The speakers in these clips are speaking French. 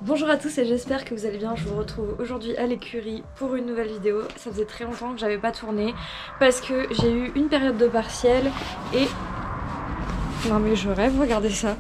Bonjour à tous et j'espère que vous allez bien. Je vous retrouve aujourd'hui à l'écurie pour une nouvelle vidéo. Ça faisait très longtemps que j'avais pas tourné parce que j'ai eu une période de partiel et... Non mais je rêve, regardez ça.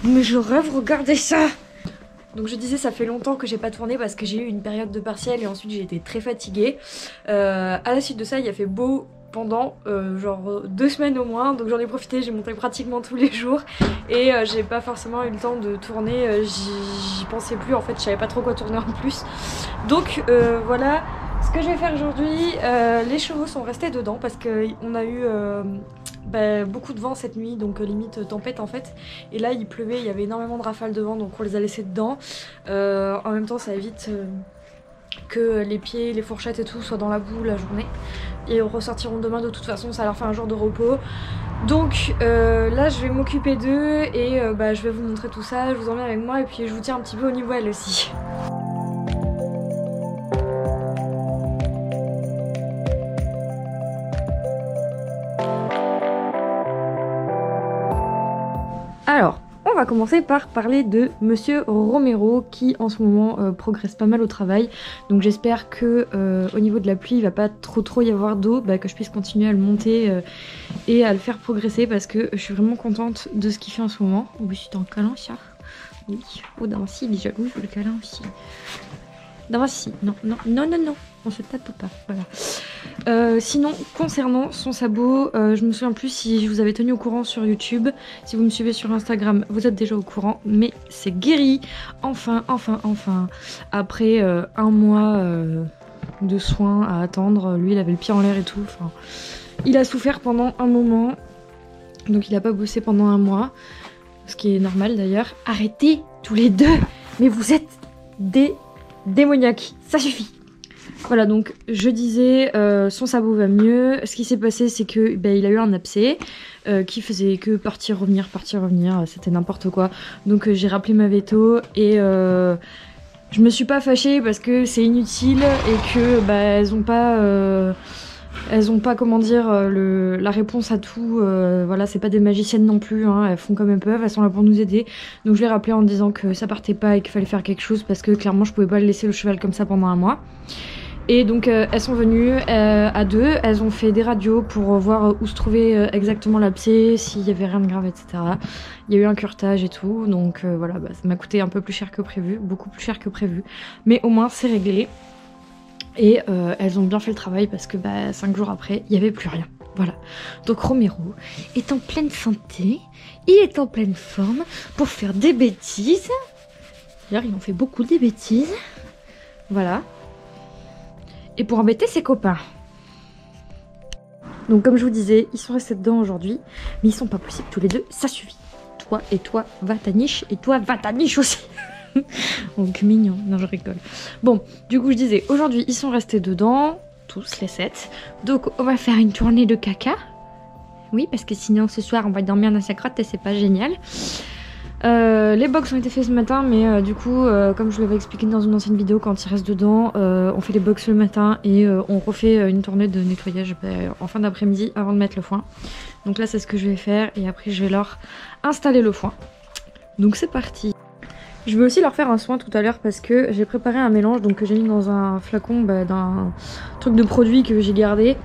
Mais je rêve, regardez ça. Donc je disais ça fait longtemps que j'ai pas tourné parce que j'ai eu une période de partiel et ensuite j'ai été très fatiguée. À la suite de ça il a fait beau pendant genre 2 semaines au moins, donc j'en ai profité, j'ai monté pratiquement tous les jours et j'ai pas forcément eu le temps de tourner, j'y pensais plus en fait, je savais pas trop quoi tourner en plus. Donc voilà ce que je vais faire aujourd'hui. Les chevaux sont restés dedans parce qu'on a eu beaucoup de vent cette nuit, donc limite tempête en fait, et là il pleuvait, il y avait énormément de rafales de vent, donc on les a laissés dedans. En même temps ça évite que les pieds, les fourchettes et tout soient dans la boue la journée. Et ressortiront demain de toute façon, ça leur fait un jour de repos. Donc là je vais m'occuper d'eux et je vais vous montrer tout ça, je vous emmène avec moi et puis je vous tiens un petit peu au niveau elle aussi. Alors, on va commencer par parler de Monsieur Romero qui en ce moment progresse pas mal au travail. Donc j'espère que au niveau de la pluie il va pas trop y avoir d'eau, que je puisse continuer à le monter et à le faire progresser parce que je suis vraiment contente de ce qu'il fait en ce moment. Oui, c'est un câlin ça. Oui. Oh Davancy il est jaloux, je veux le câlin aussi. Davancy, non, on se tape pas, voilà. Sinon, concernant son sabot, je me souviens plus si je vous avais tenu au courant sur YouTube. Si vous me suivez sur Instagram, vous êtes déjà au courant, mais c'est guéri. Enfin. Après 1 mois de soins à attendre, lui il avait le pied en l'air et tout. Enfin, il a souffert pendant un moment, donc il a pas bossé pendant 1 mois, ce qui est normal d'ailleurs. Arrêtez tous les deux, mais vous êtes des démoniaque, ça suffit. Voilà, donc je disais, son sabot va mieux. Ce qui s'est passé, c'est que il a eu un abcès qui faisait que partir, revenir, c'était n'importe quoi. Donc j'ai rappelé ma veto et je me suis pas fâchée parce que c'est inutile et que elles ont pas comment dire la réponse à tout. Voilà, c'est pas des magiciennes non plus, hein, elles font comme elles peuvent, elles sont là pour nous aider. Donc je l'ai rappelé en disant que ça partait pas et qu'il fallait faire quelque chose parce que clairement je pouvais pas laisser le cheval comme ça pendant 1 mois. Et donc elles sont venues à 2, elles ont fait des radios pour voir où se trouvait exactement l'abcès, s'il y avait rien de grave, etc. Il y a eu un curetage et tout, donc voilà, ça m'a coûté un peu plus cher que prévu, beaucoup plus cher que prévu, mais au moins c'est réglé. Et elles ont bien fait le travail parce que 5 jours après, il n'y avait plus rien. Voilà. Donc Romero est en pleine santé, il est en pleine forme pour faire des bêtises. D'ailleurs, il en fait beaucoup des bêtises. Voilà. Et pour embêter ses copains. Donc comme je vous disais, ils sont restés dedans aujourd'hui, mais ils sont pas possibles tous les deux, ça suffit. Toi et toi, va ta niche, et toi, va ta niche aussi. Donc mignon, non je rigole. Bon, du coup je disais, aujourd'hui ils sont restés dedans, tous les 7. Donc on va faire une tournée de caca. Oui, parce que sinon ce soir on va dormir dans sa crotte et c'est pas génial. Les box ont été faits ce matin, mais du coup, comme je l'avais expliqué dans une ancienne vidéo, quand ils restent dedans, on fait les box le matin et on refait une tournée de nettoyage en fin d'après-midi avant de mettre le foin. Donc là c'est ce que je vais faire et après je vais leur installer le foin. Donc c'est parti. Je vais aussi leur faire un soin tout à l'heure parce que j'ai préparé un mélange donc que j'ai mis dans un flacon d'un truc de produit que j'ai gardé.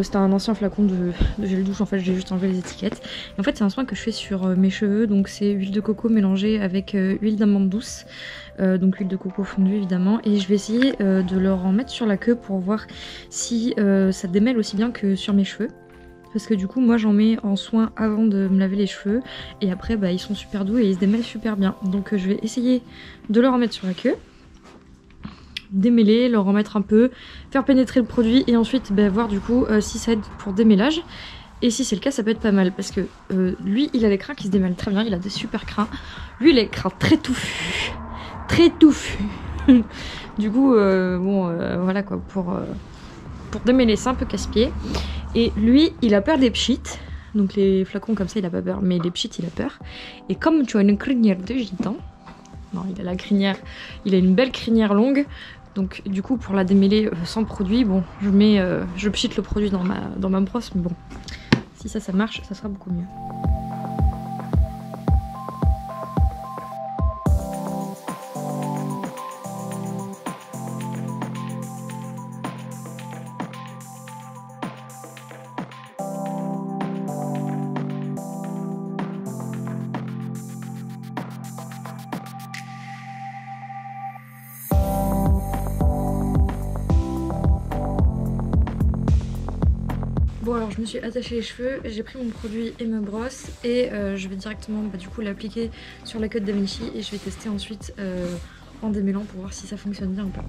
C'était un ancien flacon de gel douche, en fait j'ai juste enlevé les étiquettes. Et en fait c'est un soin que je fais sur mes cheveux, donc c'est huile de coco mélangée avec huile d'amande douce. Donc huile de coco fondue évidemment. Et je vais essayer de leur en mettre sur la queue pour voir si ça démêle aussi bien que sur mes cheveux. Parce que du coup moi j'en mets en soin avant de me laver les cheveux et après ils sont super doux et ils se démêlent super bien. Donc je vais essayer de leur en mettre sur la queue, démêler, leur en mettre un peu, faire pénétrer le produit et ensuite voir du coup si ça aide pour démêlage. Et si c'est le cas ça peut être pas mal parce que lui il a les crins qui se démêlent très bien, il a des super crins. Lui il a les crins très touffus. Très touffus. Du coup voilà quoi, pour démêler c'est un peu casse-pied. Et lui, il a peur des pchites. Donc les flacons comme ça, il a pas peur. Mais les pchites, il a peur. Et comme tu as une crinière de gitan... Non, il a la crinière... Il a une belle crinière longue. Donc du coup, pour la démêler sans produit, bon, je pchite le produit dans ma brosse. Mais bon, si ça marche, ça sera beaucoup mieux. alors je me suis attachée les cheveux, j'ai pris mon produit et me brosse et je vais directement du coup l'appliquer sur la queue de Da Vinci et je vais tester ensuite en démêlant pour voir si ça fonctionne bien ou pas.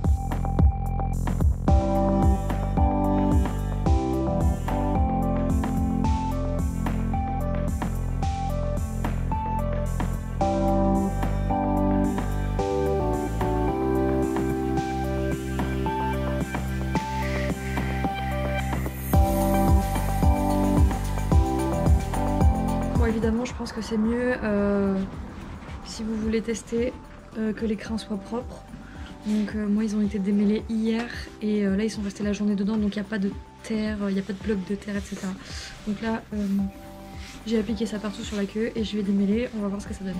Évidemment, je pense que c'est mieux si vous voulez tester que les crins soient propres. Donc moi ils ont été démêlés hier et là ils sont restés la journée dedans, donc il n'y a pas de terre, il n'y a pas de bloc de terre, etc. Donc là j'ai appliqué ça partout sur la queue et je vais démêler, on va voir ce que ça donne.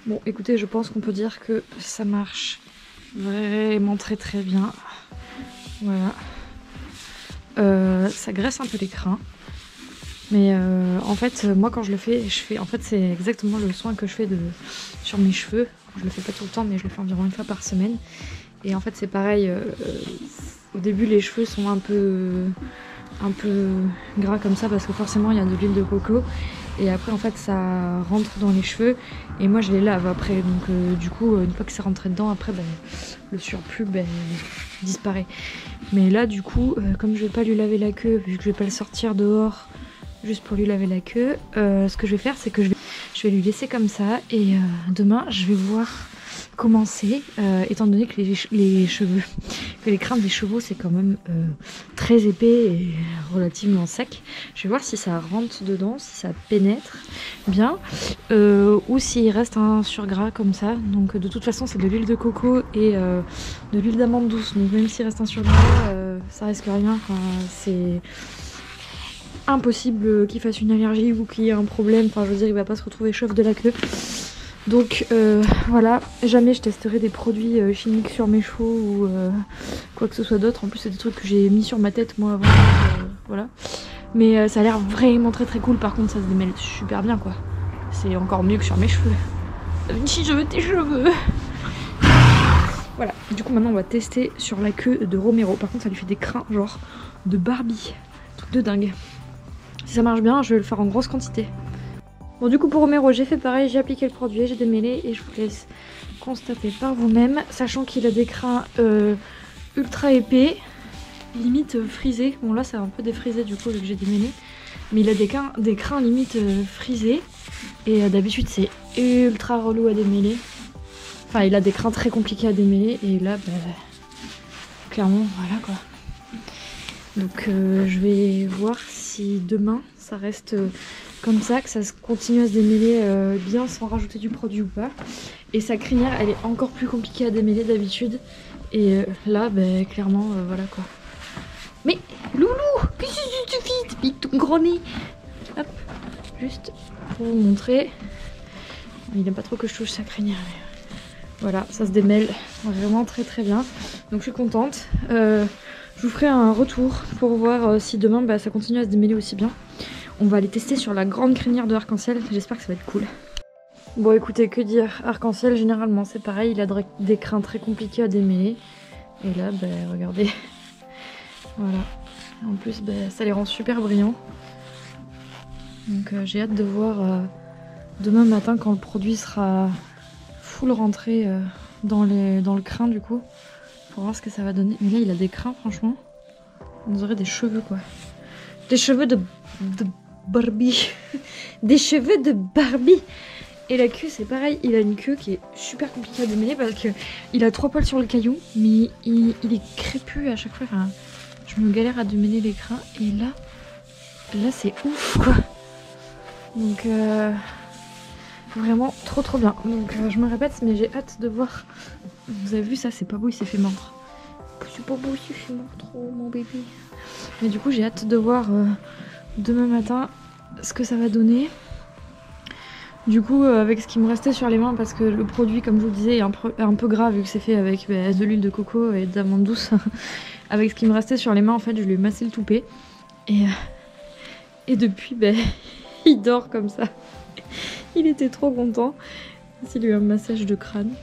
Bon, écoutez, je pense qu'on peut dire que ça marche vraiment très bien. Voilà. Ça graisse un peu les crins. Mais en fait, moi quand je le fais, en fait c'est exactement le soin que je fais sur mes cheveux. Je le fais pas tout le temps, mais je le fais environ une fois par semaine. Et en fait c'est pareil, au début les cheveux sont un peu gras comme ça parce que forcément il y a de l'huile de coco. Et après en fait ça rentre dans les cheveux et moi je les lave après, donc du coup une fois que c'est rentré dedans après le surplus disparaît. Mais là du coup comme je vais pas lui laver la queue vu que je vais pas le sortir dehors juste pour lui laver la queue, ce que je vais faire c'est que je vais lui laisser comme ça et demain je vais voir comment c'est, étant donné que les crins des chevaux c'est quand même très épais et relativement sec. Je vais voir si ça rentre dedans, si ça pénètre bien ou s'il reste un surgras comme ça. Donc de toute façon c'est de l'huile de coco et de l'huile d'amande douce, donc même s'il reste un surgras ça risque rien, enfin, c'est impossible qu'il fasse une allergie ou qu'il y ait un problème, enfin je veux dire il va pas se retrouver chauve de la queue. Donc voilà, jamais je testerai des produits chimiques sur mes chevaux ou quoi que ce soit d'autre. En plus c'est des trucs que j'ai mis sur ma tête moi avant, voilà. Mais ça a l'air vraiment très cool, par contre ça se démêle super bien quoi. C'est encore mieux que sur mes cheveux. Si je veux tes cheveux. Voilà, du coup maintenant on va tester sur la queue de Romero. Par contre ça lui fait des crins genre de Barbie, truc de dingue. Si ça marche bien, je vais le faire en grosse quantité. Bon du coup pour Romero j'ai fait pareil, j'ai appliqué le produit, j'ai démêlé et je vous laisse constater par vous-même, sachant qu'il a des crins ultra épais, limite frisés. Bon là c'est un peu défrisé du coup vu que j'ai démêlé, mais il a des crins limite frisés et d'habitude c'est ultra relou à démêler. Enfin il a des crins très compliqués à démêler et là clairement voilà quoi. Donc je vais voir si demain ça reste comme ça, que ça continue à se démêler bien sans rajouter du produit ou pas. Et sa crinière elle est encore plus compliquée à démêler d'habitude. Et là clairement voilà quoi. Mais Loulou, qu'est-ce que tu fais? Pique ton gros nez. Hop, juste pour vous montrer. Il n'aime pas trop que je touche sa crinière. Mais voilà, ça se démêle vraiment très bien. Donc je suis contente. Je vous ferai un retour pour voir si demain ça continue à se démêler aussi bien. On va aller tester sur la grande crinière de Arc-en-Ciel, j'espère que ça va être cool. Bon écoutez, que dire, Arc-en-Ciel généralement c'est pareil, il a des crins très compliqués à démêler. Et là regardez, voilà. En plus ça les rend super brillants. Donc j'ai hâte de voir demain matin quand le produit sera full rentré dans le crin du coup. Pour voir ce que ça va donner. Mais là il a des crins franchement, on dirait des cheveux quoi. Des cheveux de Barbie. Des cheveux de Barbie. Et la queue c'est pareil, il a une queue qui est super compliquée à démêler parce que il a 3 poils sur le caillou, mais il est crépus à chaque fois, enfin, je me galère à démêler les crins et là c'est ouf quoi. Donc vraiment trop bien. Donc je me répète mais j'ai hâte de voir. Vous avez vu ça, c'est pas beau, il s'est fait mordre. C'est pas beau, il s'est fait mordre trop mon bébé. Mais du coup j'ai hâte de voir demain matin ce que ça va donner. Du coup avec ce qui me restait sur les mains, parce que le produit comme je vous le disais est un peu gras vu que c'est fait avec de l'huile de coco et d'amande douce avec ce qui me restait sur les mains. En fait, je lui ai massé le toupet. Et depuis, ben, il dort comme ça. Il était trop content. Il a eu un massage de crâne.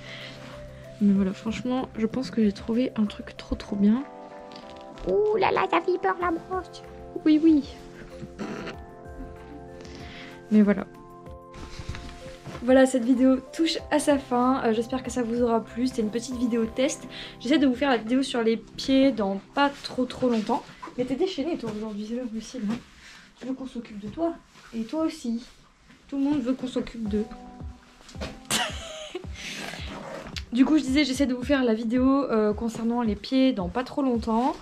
Mais voilà, franchement, je pense que j'ai trouvé un truc trop bien. Ouh là là, ça fait peur la broche. Oui, oui. Mais voilà. Voilà, cette vidéo touche à sa fin. J'espère que ça vous aura plu. C'était une petite vidéo test. J'essaie de vous faire la vidéo sur les pieds dans pas trop longtemps. Mais t'es déchaînée toi aujourd'hui, c'est pas possible. Hein. Tu veux qu'on s'occupe de toi. Et toi aussi. Tout le monde veut qu'on s'occupe d'eux. Du coup je disais j'essaie de vous faire la vidéo concernant les pieds dans pas trop longtemps.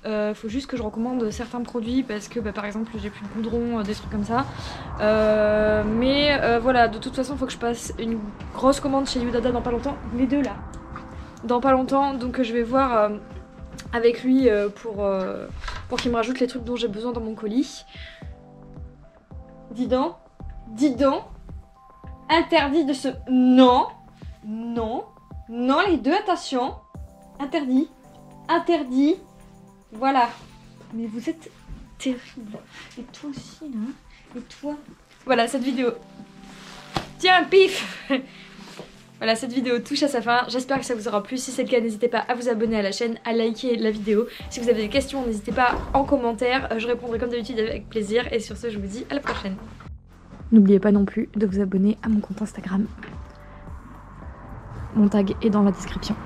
Faut juste que je recommande certains produits parce que bah, par exemple j'ai plus de goudron, des trucs comme ça. Voilà, de toute façon il faut que je passe une grosse commande chez Youdada dans pas longtemps. Les deux là. Dans pas longtemps, donc je vais voir avec lui pour qu'il me rajoute les trucs dont j'ai besoin dans mon colis. Dis donc. Interdit de se... Non. Non, les deux, attention. Interdit. Voilà. Mais vous êtes terrible. Et toi aussi, là. Et toi. Voilà, cette vidéo. Tiens, pif. Voilà, cette vidéo touche à sa fin. J'espère que ça vous aura plu. Si c'est le cas, n'hésitez pas à vous abonner à la chaîne, à liker la vidéo. Si vous avez des questions, n'hésitez pas en commentaire. Je répondrai comme d'habitude avec plaisir. Et sur ce, je vous dis à la prochaine. N'oubliez pas non plus de vous abonner à mon compte Instagram. Mon tag est dans la description.